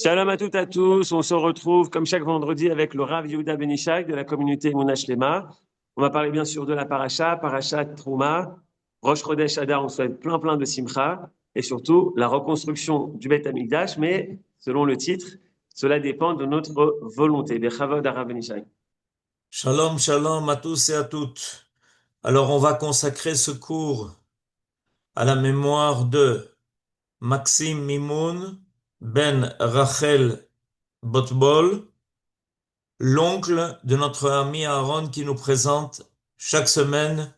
Shalom à toutes et à tous. On se retrouve comme chaque vendredi avec le Rav Yehuda Benishai de la communauté Emunah Shlema. On va parler bien sûr de la paracha Trouma, Rosh Chodesh Adar. On souhaite plein de simcha et surtout la reconstruction du Beth Amikdash. Mais selon le titre, cela dépend de notre volonté. Bechavod Rav Benishai. Shalom, shalom à tous et à toutes. Alors, on va consacrer ce cours à la mémoire de Maxime Mimoun ben Rachel Botbol, l'oncle de notre ami Aaron qui nous présente chaque semaine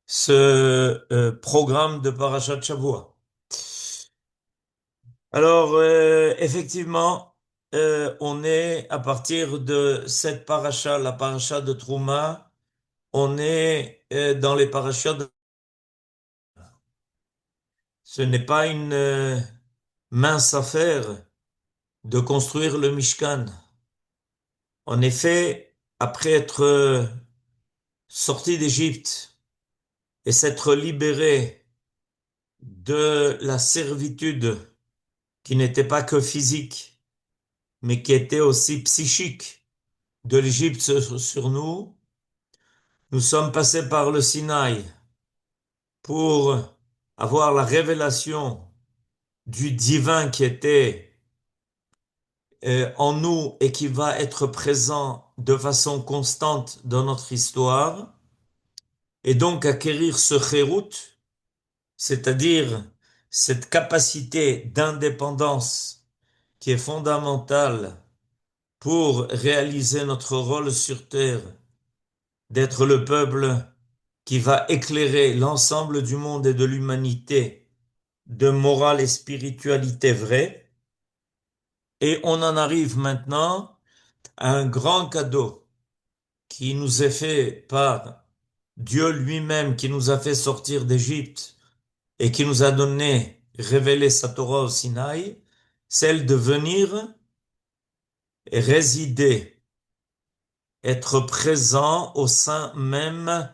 ce programme de Parashat Shavua. Alors, effectivement, on est à partir de cette paracha, la paracha de Trouma, on est dans les parachas. Ce n'est pas une mince affaire de construire le Mishkan. En effet, après être sorti d'Égypte et s'être libéré de la servitude qui n'était pas que physique, mais qui était aussi psychique de l'Égypte sur nous, nous sommes passés par le Sinaï pour avoir la révélation du divin qui était en nous et qui va être présent de façon constante dans notre histoire, et donc acquérir ce chérout, c'est-à-dire cette capacité d'indépendance qui est fondamentale pour réaliser notre rôle sur terre, d'être le peuple qui va éclairer l'ensemble du monde et de l'humanité de morale et spiritualité vraie. Et on en arrive maintenant à un grand cadeau qui nous est fait par Dieu lui-même, qui nous a fait sortir d'Égypte et qui nous a donné, révélé sa Torah au Sinaï, celle de venir et résider, être présent au sein même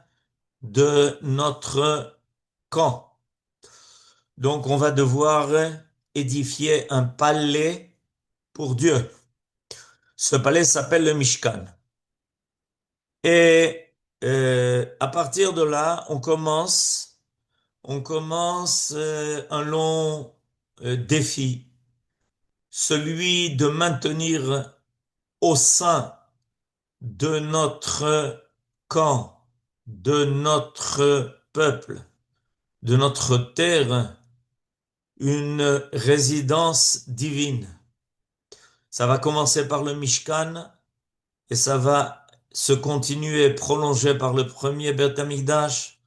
de notre camp. Donc on va devoir édifier un palais pour Dieu. Ce palais s'appelle le Mishkan. Et à partir de là, on commence un long défi, celui de maintenir au sein de notre camp, de notre peuple, de notre terre, une résidence divine. Ça va commencer par le Mishkan et ça va se continuer et prolonger par le premier Beth Amikdash,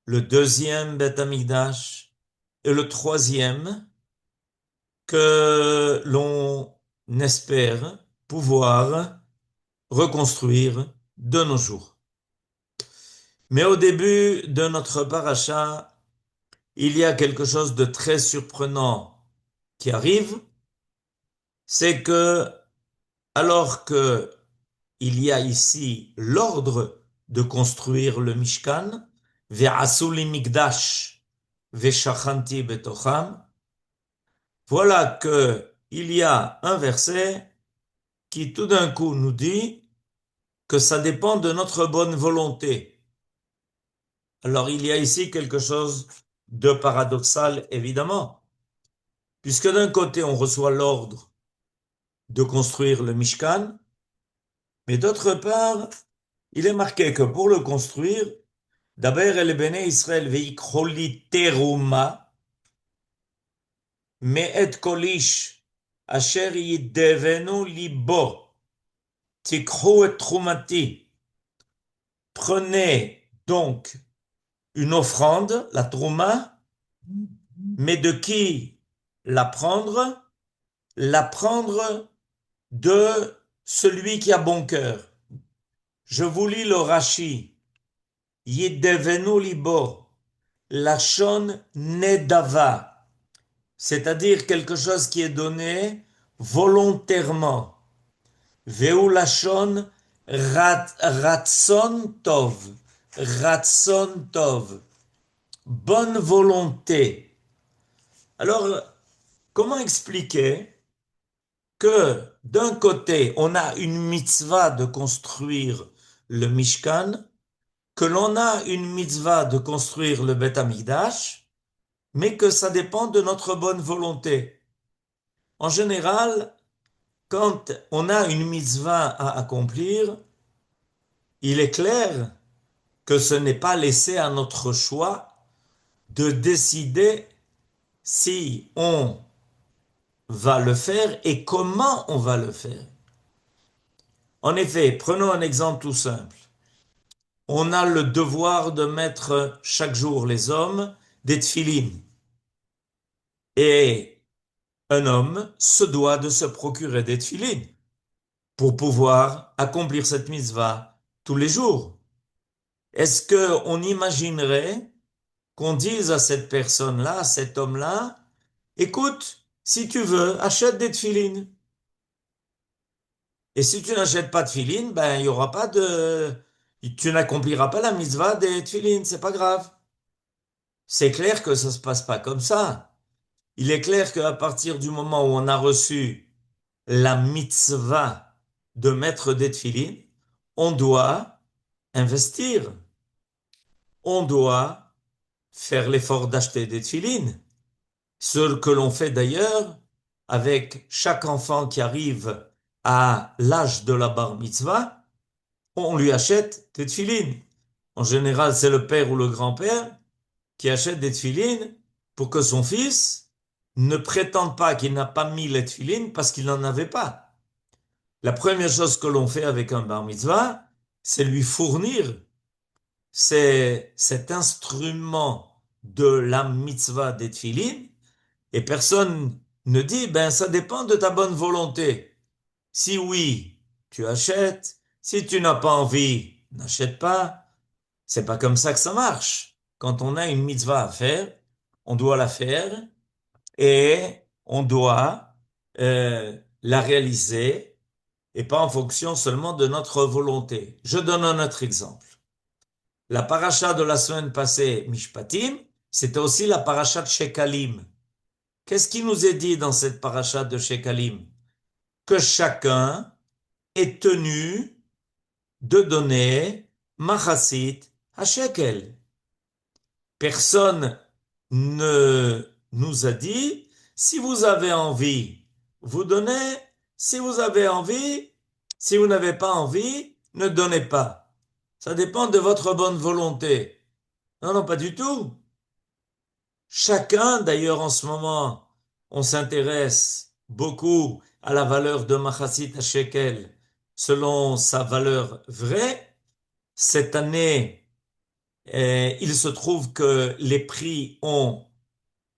le deuxième Beth Amikdash et le troisième que l'on espère pouvoir reconstruire de nos jours. Mais au début de notre paracha, il y a quelque chose de très surprenant qui arrive, c'est que alors que il y a ici l'ordre de construire le Mishkan, ve'asu li mikdash ve'shachanti betocham, voilà que il y a un verset qui tout d'un coup nous dit que ça dépend de notre bonne volonté. Alors il y a ici quelque chose de paradoxal, évidemment, puisque d'un côté on reçoit l'ordre de construire le Mishkan, mais d'autre part, il est marqué que pour le construire, d'abord el bene Israël veikcholi teruma, me et kolish asher yidevenu libo, tikhu et trumati. Prenez donc une offrande, la trouma, mais de qui la prendre? La prendre de celui qui a bon cœur. Je vous lis le Rashi. Yidevenu libo, lachon nedava, c'est-à-dire quelque chose qui est donné volontairement. Veu lachon ratson tov, ratson tov, bonne volonté. Alors, comment expliquer que d'un côté, on a une mitzvah de construire le Mishkan, que l'on a une mitzvah de construire le Beth Amikdash, mais que ça dépend de notre bonne volonté. En général, quand on a une mitzvah à accomplir, il est clair que ce n'est pas laissé à notre choix de décider si on va le faire et comment on va le faire. En effet, prenons un exemple tout simple. On a le devoir de mettre chaque jour, les hommes, des tefilines. Et un homme se doit de se procurer des tefilines pour pouvoir accomplir cette mitzvah tous les jours. Est-ce qu'on imaginerait qu'on dise à cette personne-là, à cet homme-là, écoute, si tu veux, achète des tefilines. Et si tu n'achètes pas de tefilines, ben, il y aura pas de, tu n'accompliras pas la mitzvah des tefilines, c'est pas grave. C'est clair que ça se passe pas comme ça. Il est clair qu'à partir du moment où on a reçu la mitzvah de mettre des tefilines, on doit investir. On doit faire l'effort d'acheter des tefilines. Ce que l'on fait d'ailleurs avec chaque enfant qui arrive à l'âge de la bar mitzvah, on lui achète des tefilines. En général, c'est le père ou le grand-père qui achète des tefilines pour que son fils ne prétende pas qu'il n'a pas mis les tefilines parce qu'il n'en avait pas. La première chose que l'on fait avec un bar mitzvah, c'est lui fournir cet instrument de la mitzvah des tefilines, et personne ne dit, ben ça dépend de ta bonne volonté. Si oui, tu achètes. Si tu n'as pas envie, n'achète pas. C'est pas comme ça que ça marche. Quand on a une mitzvah à faire, on doit la faire et on doit la réaliser et pas en fonction seulement de notre volonté. Je donne un autre exemple. La paracha de la semaine passée, Mishpatim, c'était aussi la paracha de Shekalim. Qu'est-ce qui nous est dit dans cette paracha de Shekalim? Que chacun est tenu de donner Machasit à Shekel. Personne ne nous a dit, si vous avez envie, vous donnez, si vous avez envie, si vous n'avez pas envie, ne donnez pas. Ça dépend de votre bonne volonté. Non, non, pas du tout. Chacun, d'ailleurs en ce moment, on s'intéresse beaucoup à la valeur de Machasit à Shekel selon sa valeur vraie. Cette année, il se trouve que les prix ont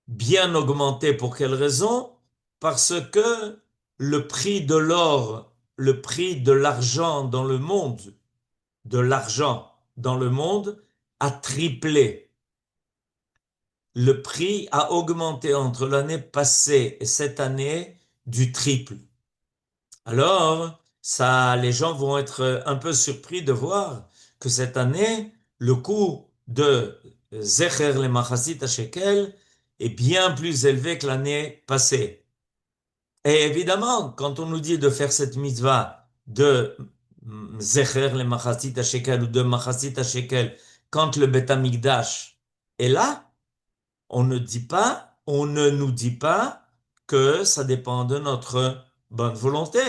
bien augmenté. Pour quelle raison? Parce que le prix de l'or, le prix de l'argent dans le monde, de l'argent dans le monde a triplé. Le prix a augmenté entre l'année passée et cette année du triple. Alors, ça, les gens vont être un peu surpris de voir que cette année, le coût de Zecher le Machasit à Shekel est bien plus élevé que l'année passée. Et évidemment, quand on nous dit de faire cette mitzvah de Zecher le Machasit à Shekel ou de Machasit à Shekel quand le Beth Amikdash est là, on ne nous dit pas que ça dépend de notre bonne volonté.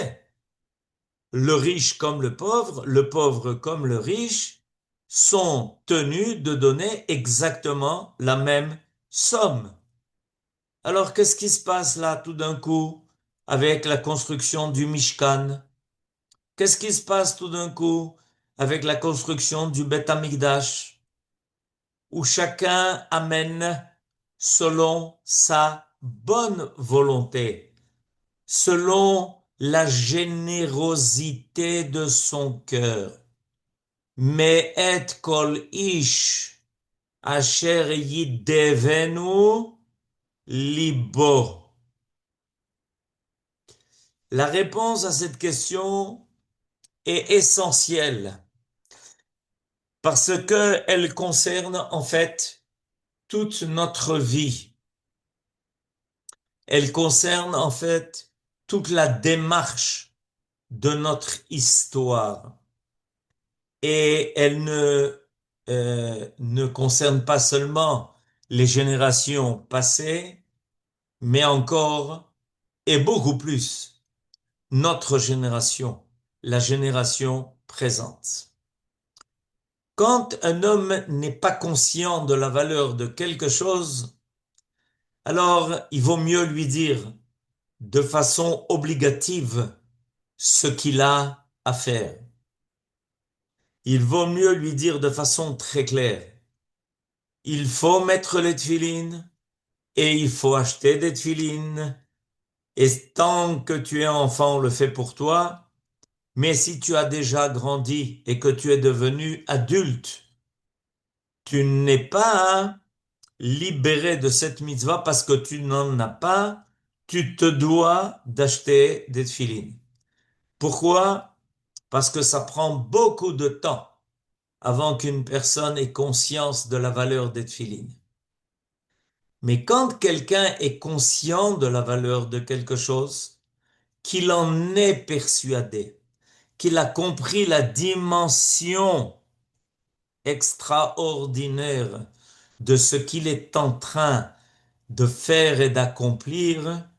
Le riche comme le pauvre comme le riche, sont tenus de donner exactement la même somme. Alors qu'est-ce qui se passe là tout d'un coup avec la construction du Mishkan? Qu'est-ce qui se passe tout d'un coup avec la construction du Beth Amikdash? Où chacun amène selon sa bonne volonté, selon la générosité de son cœur. Mais et kol ish asher yidevenu libo. La réponse à cette question est essentielle parce que elle concerne en fait toute notre vie. Elle concerne en fait toute la démarche de notre histoire. Et elle ne concerne pas seulement les générations passées, mais encore et beaucoup plus notre génération, la génération présente. Quand un homme n'est pas conscient de la valeur de quelque chose, alors il vaut mieux lui dire de façon obligative ce qu'il a à faire. Il vaut mieux lui dire de façon très claire, il faut mettre les tefilines et il faut acheter des tefilines. Et tant que tu es enfant, on le fait pour toi. Mais si tu as déjà grandi et que tu es devenu adulte, tu n'es pas libéré de cette mitzvah parce que tu n'en as pas. Tu te dois d'acheter des tefilines. Pourquoi? Parce que ça prend beaucoup de temps avant qu'une personne ait conscience de la valeur des tefilines. Mais quand quelqu'un est conscient de la valeur de quelque chose, qu'il en est persuadé, qu'il a compris la dimension extraordinaire de ce qu'il est en train de faire et d'accomplir,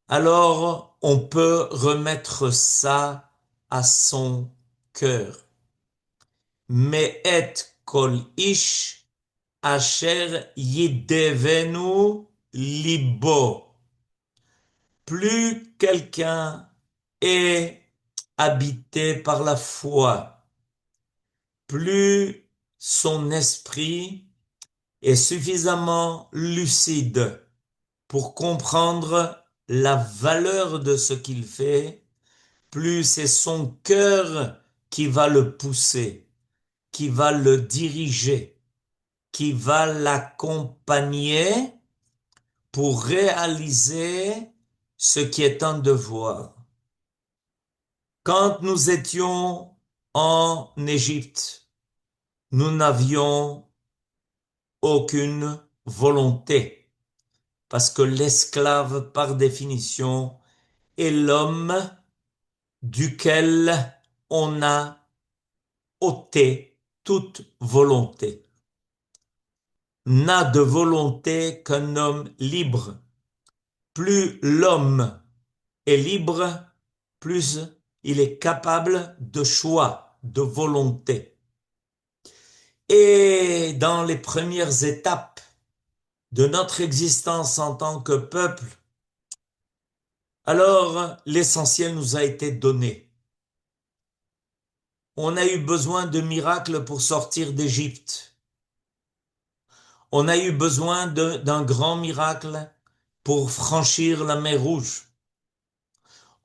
alors on peut remettre ça à son cœur. Mais et kol ish asher yidevenu libo. Plus quelqu'un est habité par la foi, plus son esprit est suffisamment lucide pour comprendre la valeur de ce qu'il fait, plus c'est son cœur qui va le pousser, qui va le diriger, qui va l'accompagner pour réaliser ce qui est un devoir. Quand nous étions en Égypte, nous n'avions aucune volonté, parce que l'esclave, par définition, est l'homme duquel on a ôté toute volonté. N'a de volonté qu'un homme libre. Plus l'homme est libre, plus il est capable de choix, de volonté. Et dans les premières étapes de notre existence en tant que peuple, alors l'essentiel nous a été donné. On a eu besoin de miracles pour sortir d'Égypte. On a eu besoin d'un grand miracle pour franchir la mer Rouge.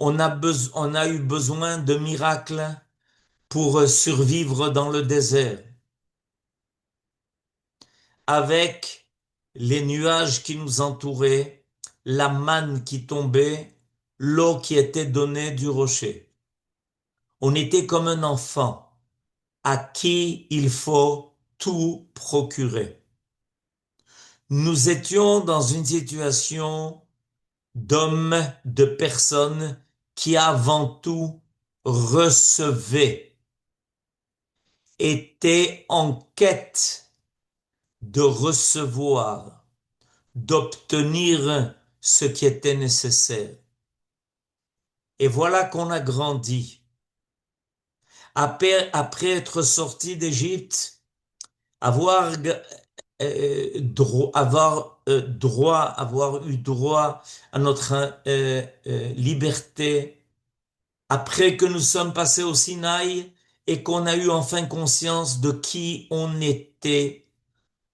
On a eu besoin de miracles pour survivre dans le désert. Avec les nuages qui nous entouraient, la manne qui tombait, l'eau qui était donnée du rocher. On était comme un enfant à qui il faut tout procurer. Nous étions dans une situation d'hommes, de personnes qui avant tout recevaient, étaient en quête de recevoir, d'obtenir ce qui était nécessaire. Et voilà qu'on a grandi. Après être sorti d'Égypte, avoir avoir eu droit à notre liberté, après que nous sommes passés au Sinaï et qu'on a eu enfin conscience de qui on était,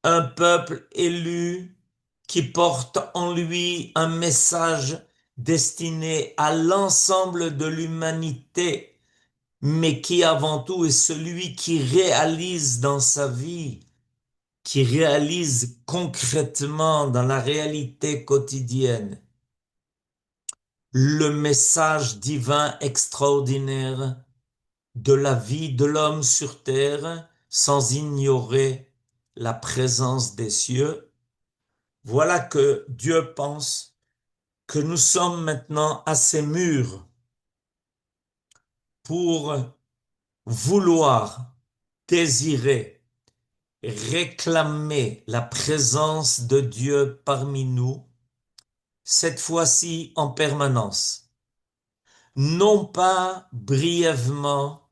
un peuple élu qui porte en lui un message destiné à l'ensemble de l'humanité, mais qui avant tout est celui qui réalise dans sa vie, qui réalise concrètement dans la réalité quotidienne le message divin extraordinaire de la vie de l'homme sur terre sans ignorer la présence des cieux. Voilà que Dieu pense que nous sommes maintenant assez mûrs pour vouloir, désirer, réclamer la présence de Dieu parmi nous, cette fois-ci en permanence, non pas brièvement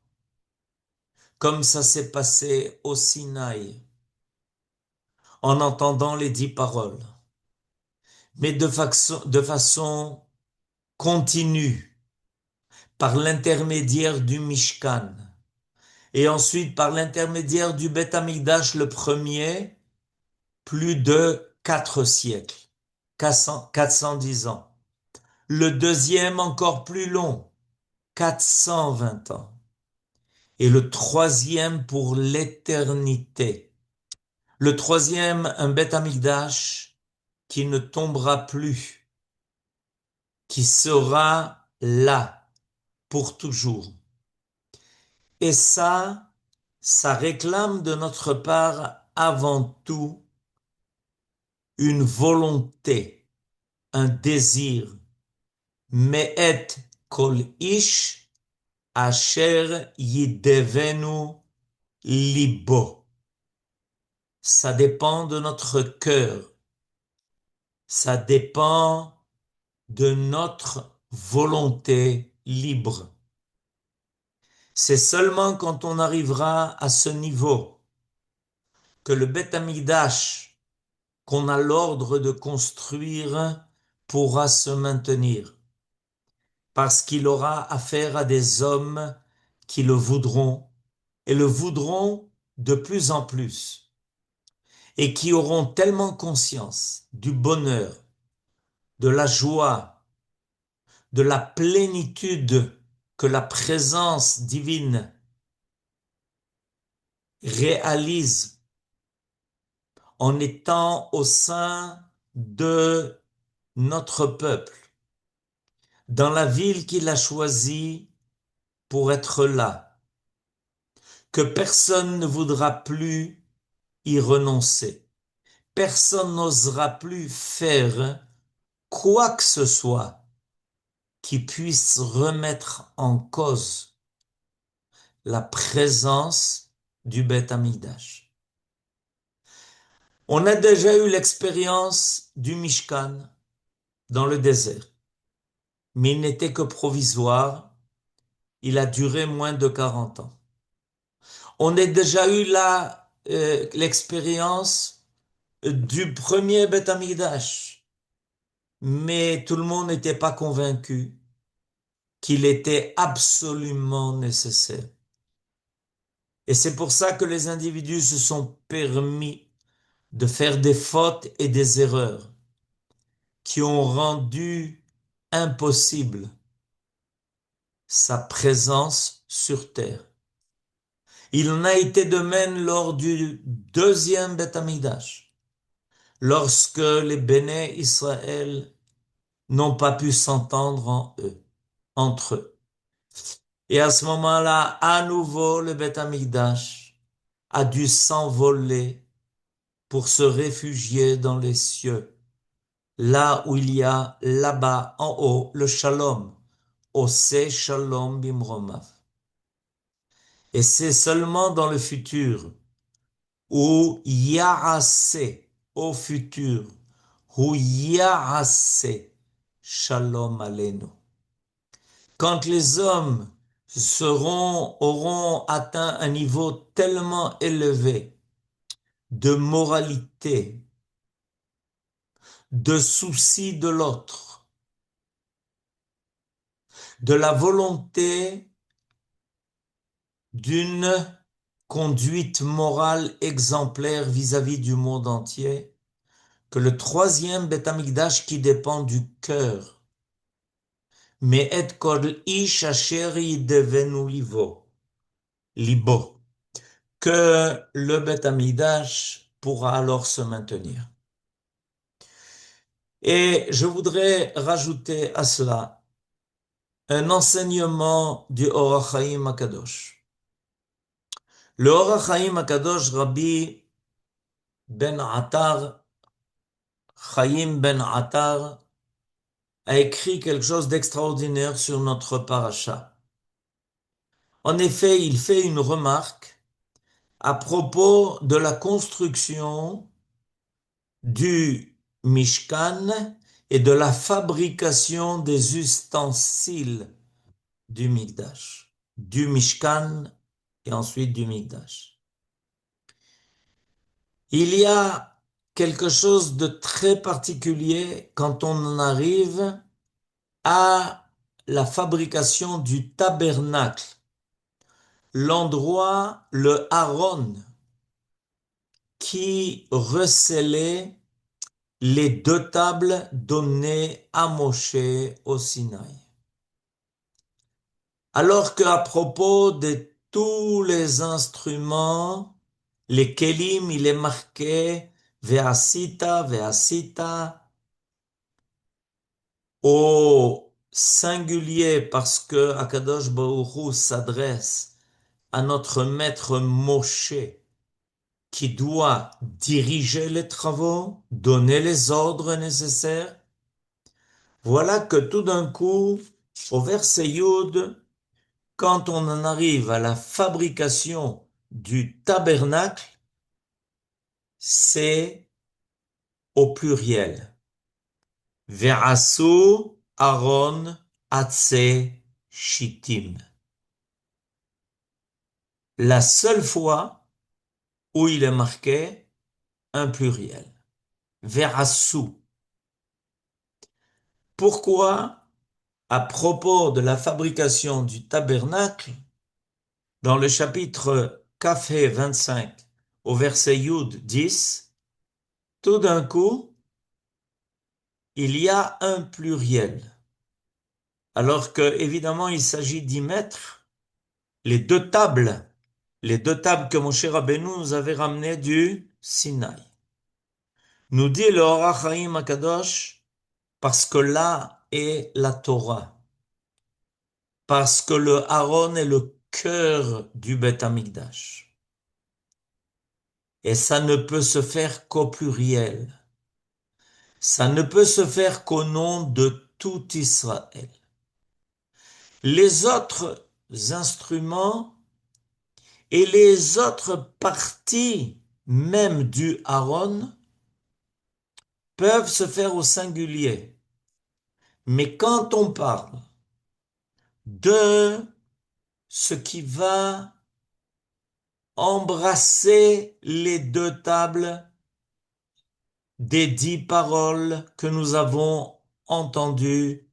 comme ça s'est passé au Sinaï, en entendant les 10 paroles, mais de façon continue, par l'intermédiaire du Mishkan, et ensuite par l'intermédiaire du Beth Amikdash le premier, plus de 4 siècles, 410 ans. Le deuxième encore plus long, 420 ans. Et le troisième pour l'éternité. Le troisième, un Beth Amikdash qui ne tombera plus, qui sera là pour toujours. Et ça réclame de notre part avant tout une volonté, un désir. Me'et kol ish asher yidevenu libo. Ça dépend de notre cœur. Ça dépend de notre volonté libre. C'est seulement quand on arrivera à ce niveau que le Beth Amikdash qu'on a l'ordre de construire pourra se maintenir, parce qu'il aura affaire à des hommes qui le voudront, et le voudront de plus en plus, et qui auront tellement conscience du bonheur, de la joie, de la plénitude que la présence divine réalise en étant au sein de notre peuple, dans la ville qu'il a choisie pour être là, que personne ne voudra plus y renoncer. Personne n'osera plus faire quoi que ce soit qui puisse remettre en cause la présence du Beth Amikdash. On a déjà eu l'expérience du Mishkan dans le désert, mais il n'était que provisoire, il a duré moins de 40 ans. On a déjà eu l'expérience du premier Beth Amikdash, mais tout le monde n'était pas convaincu qu'il était absolument nécessaire. Et c'est pour ça que les individus se sont permis de faire des fautes et des erreurs qui ont rendu impossible sa présence sur terre. Il en a été de même lors du deuxième Beth Amikdash, lorsque les Béné Israël n'ont pas pu s'entendre entre eux. Et à ce moment-là, à nouveau, le Beth Amikdash a dû s'envoler pour se réfugier dans les cieux, là où il y a là-bas en haut le shalom, Oseh Shalom Bimromav. Et c'est seulement dans le futur où Ya'aseh, au futur, où Ya'aseh Shalom Aleinu. Quand les hommes auront atteint un niveau tellement élevé de moralité, de souci de l'autre, de la volonté d'une conduite morale exemplaire vis-à-vis du monde entier, que le troisième Beth Amikdash qui dépend du cœur, mais et kol ish asher yidevenu libo, que le Beth Amikdash pourra alors se maintenir. Et je voudrais rajouter à cela un enseignement du Or HaChaim HaKadosh. Le Or HaChaim HaKadosh, Rabbi Ben Attar, Chaim Ben Attar, a écrit quelque chose d'extraordinaire sur notre paracha. En effet, il fait une remarque à propos de la construction du Mishkan et de la fabrication des ustensiles du Mikdash, du Mishkan et ensuite du Mikdash. Il y a quelque chose de très particulier quand on en arrive à la fabrication du tabernacle, l'endroit, le Aaron, qui recélait les deux tables données à Moshe au Sinaï. Alors qu'à propos de tous les instruments, les kelim, il est marqué Ve'asita, Ve'asita, au singulier parce que Akadosh Baruch Hu s'adresse à notre maître Moshe qui doit diriger les travaux, donner les ordres nécessaires. Voilà que tout d'un coup, au verset Yud, quand on en arrive à la fabrication du tabernacle, c'est au pluriel. Ve'asu Aaron atse shittim. La seule fois où il est marqué un pluriel. Ve'asu. Pourquoi, à propos de la fabrication du tabernacle, dans le chapitre Kafé 25, au verset Yud 10, tout d'un coup, il y a un pluriel. Alors que, évidemment, il s'agit d'y mettre les deux tables, que Moshe Rabbeinu nous avait ramenées du Sinaï. Nous dit le Or HaChaim Akadosh, parce que là est la Torah, parce que le Aaron est le cœur du Beth Amikdash. Et ça ne peut se faire qu'au pluriel. Ça ne peut se faire qu'au nom de tout Israël. Les autres instruments et les autres parties même du Aaron peuvent se faire au singulier. Mais quand on parle de ce qui va embrasser les deux tables des 10 paroles que nous avons entendues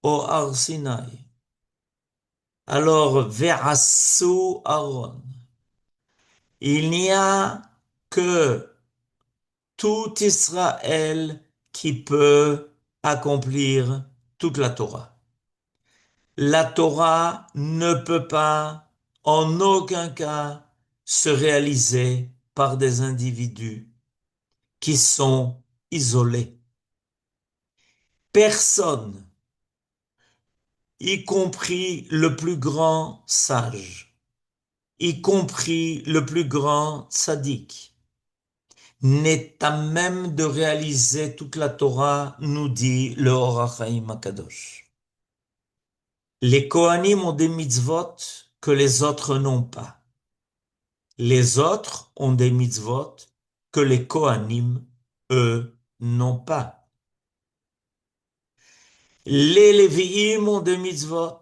au Har Sinaï, alors Ve'asu Aaron, il n'y a que tout Israël qui peut accomplir toute la Torah. La Torah ne peut pas, en aucun cas, se réaliser par des individus qui sont isolés. Personne, y compris le plus grand sage, y compris le plus grand tzaddik, n'est à même de réaliser toute la Torah, nous dit le Or HaChaim Akadosh. Les Kohanim ont des mitzvot que les autres n'ont pas. Les autres ont des mitzvot que les Kohanim, eux, n'ont pas. Les Lévi'im ont des mitzvot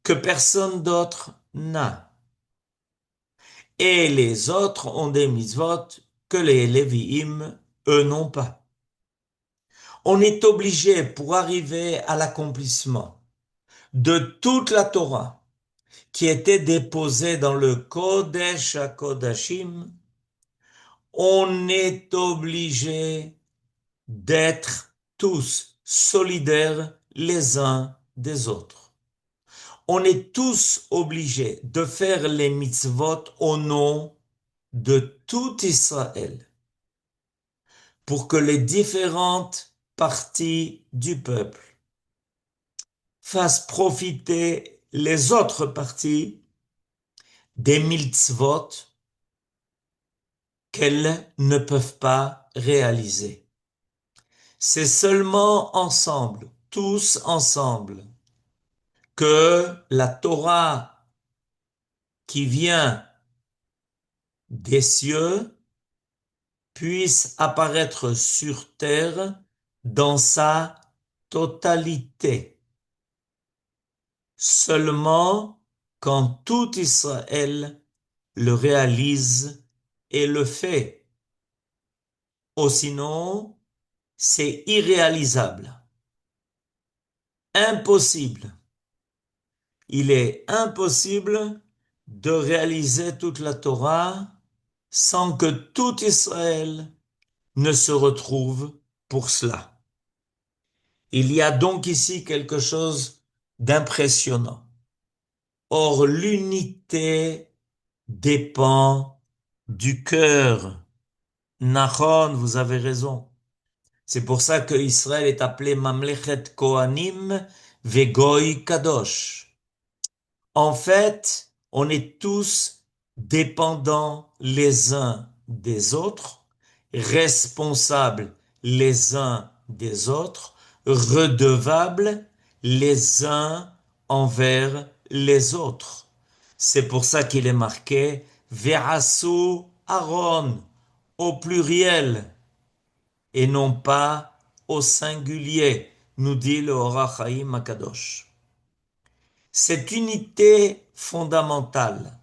que personne d'autre n'a. Et les autres ont des mitzvot que les Lévi'im, eux, n'ont pas. On est obligé, pour arriver à l'accomplissement de toute la Torah qui était déposée dans le Kodesh HaKodashim, on est obligé d'être tous solidaires les uns des autres. On est tous obligés de faire les mitzvot au nom de tout Israël pour que les différentes parties du peuple fassent profiter les autres parties des mitzvot qu'elles ne peuvent pas réaliser. C'est seulement ensemble, tous ensemble, que la Torah qui vient des cieux puisse apparaître sur terre dans sa totalité. Seulement quand tout Israël le réalise et le fait. Ou sinon, c'est irréalisable, impossible. Il est impossible de réaliser toute la Torah sans que tout Israël ne se retrouve pour cela. Il y a donc ici quelque chose d'impressionnant. Or, l'unité dépend du cœur. Nachon, vous avez raison. C'est pour ça que Israël est appelé Mamlechet Kohanim Vegoy Kadosh. En fait, on est tous dépendants les uns des autres, responsables les uns des autres, redevables les uns envers les autres. C'est pour ça qu'il est marqué Ve'asu Aaron au pluriel et non pas au singulier, nous dit le Or HaChaim Akadosh. Cette unité fondamentale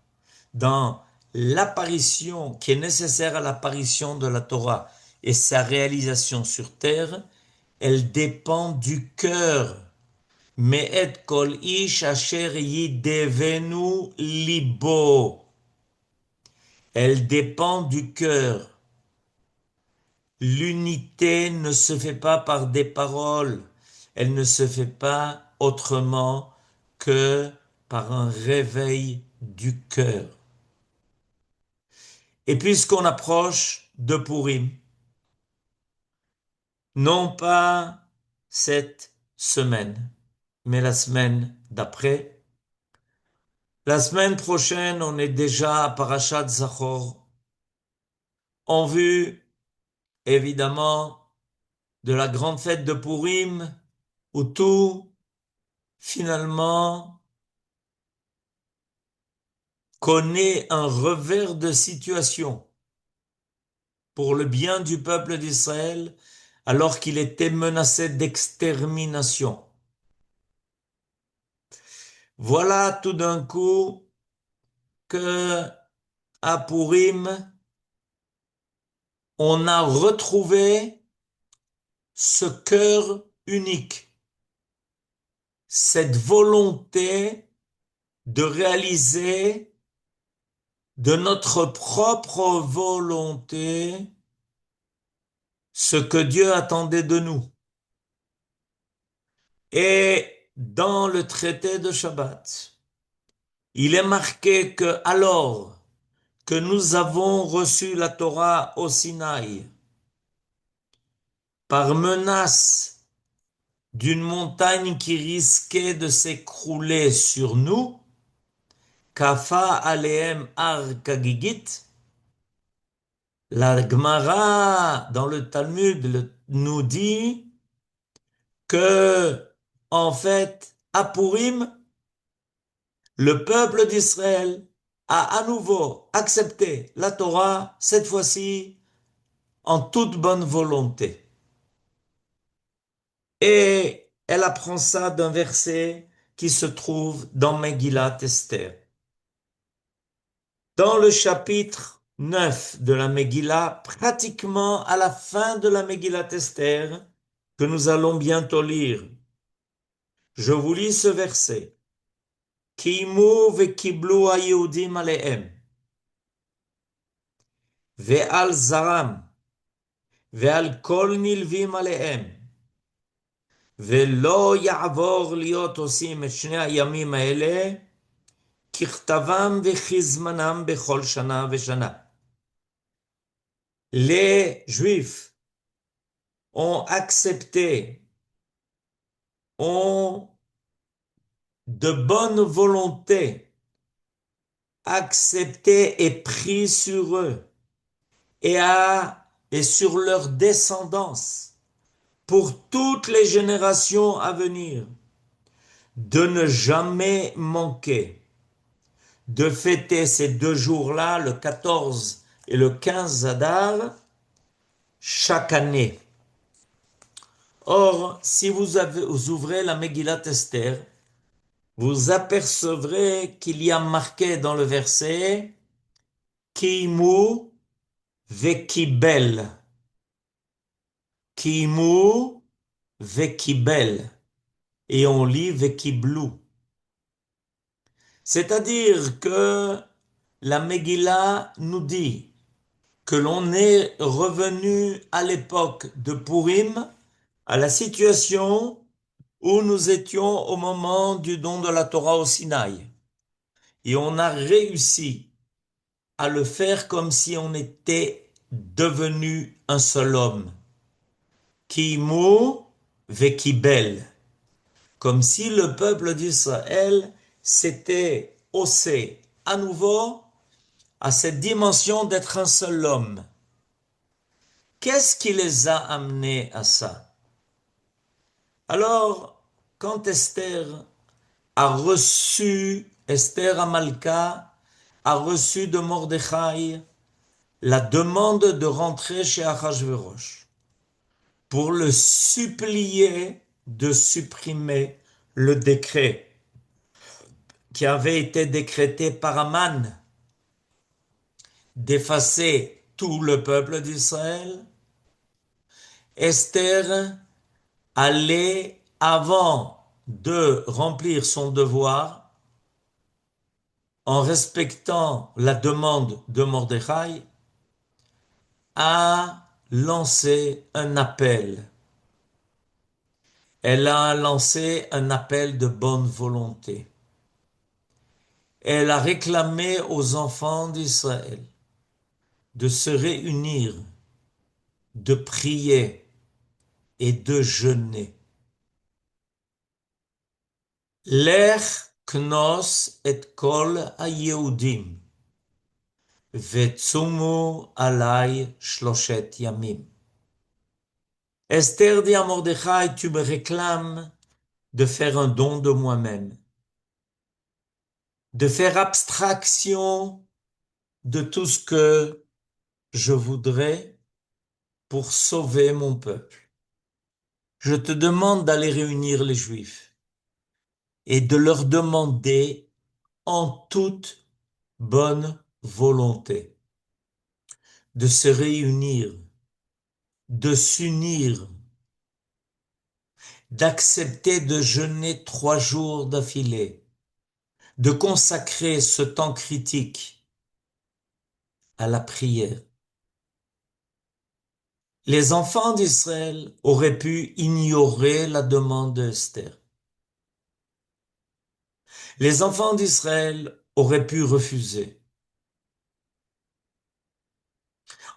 dans l'apparition qui est nécessaire à l'apparition de la Torah et sa réalisation sur terre, elle dépend du cœur. Me'et kol ish asher yidevenu libo. Elle dépend du cœur. L'unité ne se fait pas par des paroles, elle ne se fait pas autrement que par un réveil du cœur. Et puisqu'on approche de Purim, non pas cette semaine, mais la semaine d'après, la semaine prochaine, on est déjà à Parashat Zachor, en vue, évidemment, de la grande fête de Purim, où tout, finalement, connaît un revers de situation pour le bien du peuple d'Israël alors qu'il était menacé d'extermination. Voilà tout d'un coup que à Purim, on a retrouvé ce cœur unique, cette volonté de réaliser de notre propre volonté ce que Dieu attendait de nous. Et dans le traité de Shabbat, il est marqué que alors que nous avons reçu la Torah au Sinaï, par menace d'une montagne qui risquait de s'écrouler sur nous, Kafa aleem ar kagigit, la Gemara dans le Talmud nous dit que, en fait, à Purim, le peuple d'Israël a à nouveau accepté la Torah, cette fois-ci en toute bonne volonté. Et elle apprend ça d'un verset qui se trouve dans Megillat Esther. Dans le chapitre 9 de la Megillah, pratiquement à la fin de la Megillat Esther, que nous allons bientôt lire, je vous lis ce verset. Kimu vekiblu hayehudim alehem, ve'al zaram, ve'al kol nilvim alehem, ve'lo ya'vor liot osim et shnei hayamim haele, ככתבם וכזמנם בכל שנה ושנה. Les Juifs ont accepté, ont de bonne volonté accepté et pris sur eux et sur leur descendance pour toutes les générations à venir, de ne jamais manquer de fêter ces 2 jours-là, le 14 et le 15 Adar, chaque année. Or, si vous ouvrez la Megillat Esther, vous apercevrez qu'il y a marqué dans le verset Kimu vekibel. Kimu vekibel. Et on lit vekiblu. C'est-à-dire que la Megillah nous dit que l'on est revenu à l'époque de Purim, à la situation où nous étions au moment du don de la Torah au Sinaï. Et on a réussi à le faire comme si on était devenu un seul homme. Kimu vekibel. Comme si le peuple d'Israël s'était haussé à nouveau à cette dimension d'être un seul homme. Qu'est-ce qui les a amenés à ça? Alors, quand Esther Amalka a reçu de Mordechai la demande de rentrer chez Achashverosh pour le supplier de supprimer le décret qui avait été décrété par Aman d'effacer tout le peuple d'Israël, Esther allait, avant de remplir son devoir, en respectant la demande de Mordechai, a lancé un appel. Elle a lancé un appel de bonne volonté. Elle a réclamé aux enfants d'Israël de se réunir, de prier et de jeûner. Lech knos et kol ha-Yehudim vetzumu alai shloshet yamim. Esther dit à Mordechai, tu me réclames de faire un don de moi-même, de faire abstraction de tout ce que je voudrais pour sauver mon peuple. Je te demande d'aller réunir les Juifs et de leur demander en toute bonne volonté de se réunir, de s'unir, d'accepter de jeûner 3 jours d'affilée, de consacrer ce temps critique à la prière. Les enfants d'Israël auraient pu ignorer la demande d'Esther. Les enfants d'Israël auraient pu refuser.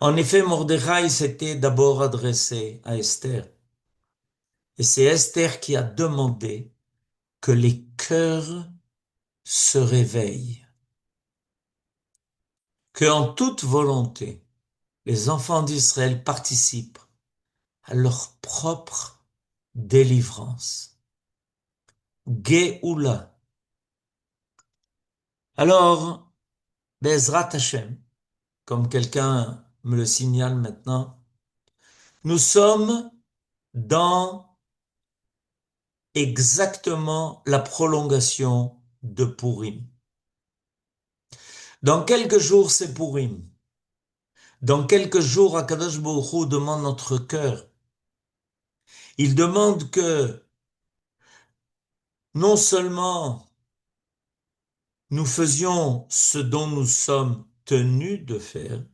En effet, Mordechai s'était d'abord adressé à Esther. Et c'est Esther qui a demandé que les cœurs se réveillent, que en toute volonté, les enfants d'Israël participent à leur propre délivrance. Géoula. Alors, Bezrat Hashem, comme quelqu'un me le signale maintenant, nous sommes dans exactement la prolongation de Purim. Dans quelques jours, c'est Purim. Dans quelques jours, Akadosh Baruch Hu demande notre cœur. Il demande que non seulement nous faisions ce dont nous sommes tenus de faire,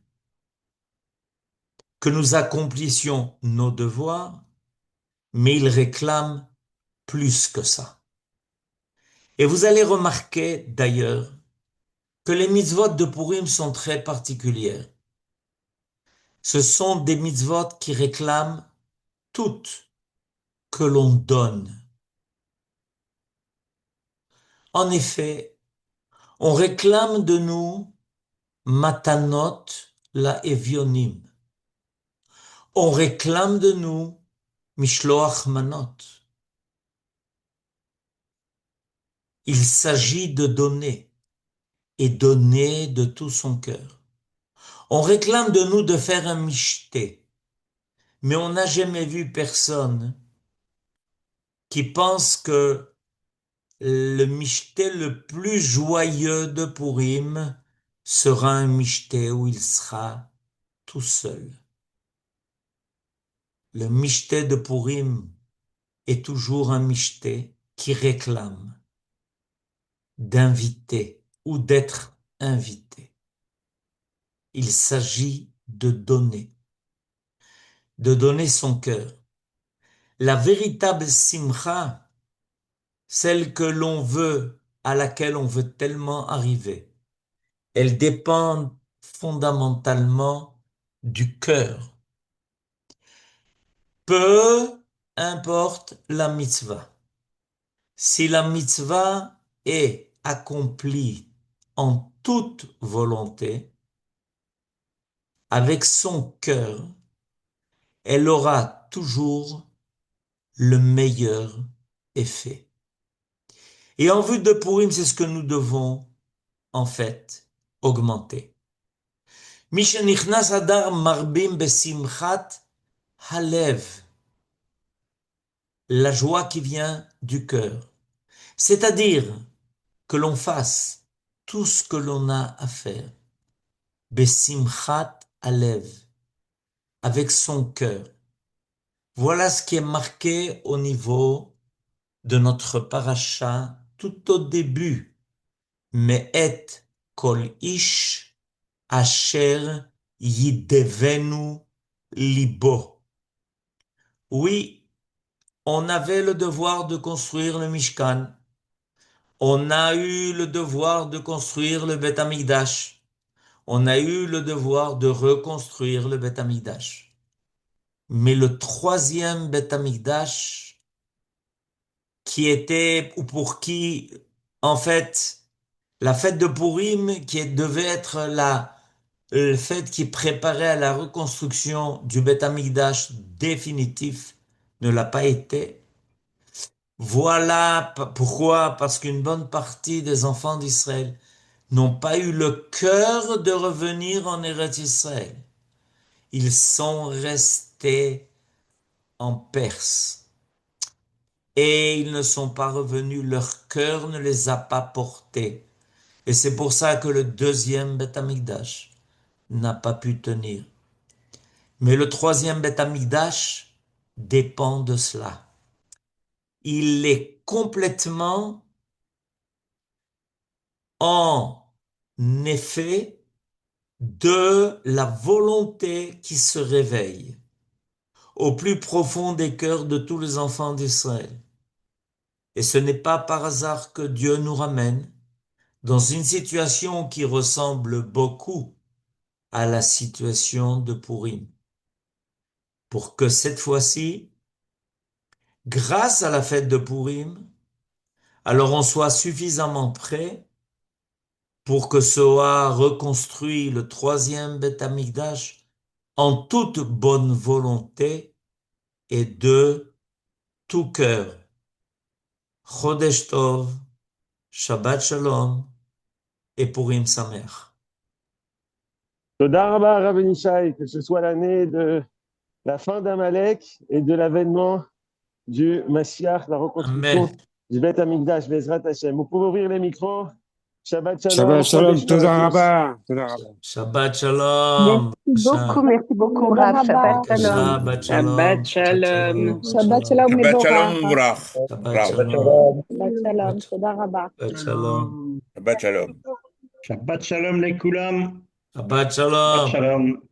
que nous accomplissions nos devoirs, mais il réclame plus que ça. Et vous allez remarquer d'ailleurs que les mitzvot de Purim sont très particulières. Ce sont des mitzvot qui réclament tout que l'on donne. En effet, on réclame de nous matanot la evionim. On réclame de nous Mishloach manot. Il s'agit de donner et donner de tout son cœur. On réclame de nous de faire un michté, mais on n'a jamais vu personne qui pense que le michté le plus joyeux de Purim sera un michté où il sera tout seul. Le michté de Purim est toujours un michté qui réclame d'inviter ou d'être invité. Il s'agit de donner son cœur. La véritable simcha, celle que l'on veut, à laquelle on veut tellement arriver, elle dépend fondamentalement du cœur. Peu importe la mitzvah. Si la mitzvah est accomplie en toute volonté, avec son cœur, elle aura toujours le meilleur effet. Et en vue de Purim, c'est ce que nous devons en fait augmenter. Mishenichnas Adar marbim besimchat halev, la joie qui vient du cœur. C'est-à-dire que l'on fasse tout ce que l'on a à faire, besimchat halev, avec son cœur. Voilà ce qui est marqué au niveau de notre paracha tout au début. Me'et kol ish asher yidevenu libo. Oui, on avait le devoir de construire le Mishkan. On a eu le devoir de construire le Beth Amikdash. On a eu le devoir de reconstruire le Beth Amikdash. Mais le troisième Beth Amikdash, qui était, ou pour qui, en fait, la fête de Purim, qui devait être le fait qui préparait à la reconstruction du Beth Amikdash définitif, ne l'a pas été. Voilà pourquoi, parce qu'une bonne partie des enfants d'Israël n'ont pas eu le cœur de revenir en Eretz Israël. Ils sont restés en Perse. Et ils ne sont pas revenus, leur cœur ne les a pas portés. Et c'est pour ça que le deuxième Beth Amikdash n'a pas pu tenir. Mais le troisième Beth Amikdash dépend de cela. Il est complètement en effet de la volonté qui se réveille au plus profond des cœurs de tous les enfants d'Israël. Et ce n'est pas par hasard que Dieu nous ramène dans une situation qui ressemble beaucoup à la situation de Purim, pour que cette fois-ci, grâce à la fête de Purim, alors on soit suffisamment prêt pour que soit reconstruit le troisième Beth Amikdash en toute bonne volonté et de tout cœur. Chodesh Tov, Shabbat Shalom et Purim Sameach. Toda Rabba, Rabbi Ishai, que ce soit l'année de la fin d'Amalek et de l'avènement du Mashiach, la reconstruction Amen. du Beth Amikdash, Bezrat Hashem. Vous pouvez ouvrir les micros. Shabbat Shabbat Shalom, Shalom, Chodesh Tov à Toda tous. Rabba, Toda Rabba. Shabbat Shalom. Merci beaucoup, תודה Rav. Shabbat רבה. Shalom. Shabbat Shabbat Shalom. Shabbat Shalom. Shalom. שבת Shalom. שלום Shabbat Shalom מבורך. וברach. Shabbat Bravo. Shalom. שבת שלום, תודה רבה. Shabbat Shalom. Shabbat Shalom. Shabbat Shalom les Koulam. Shabbat Shabbat Shalom. Shalom.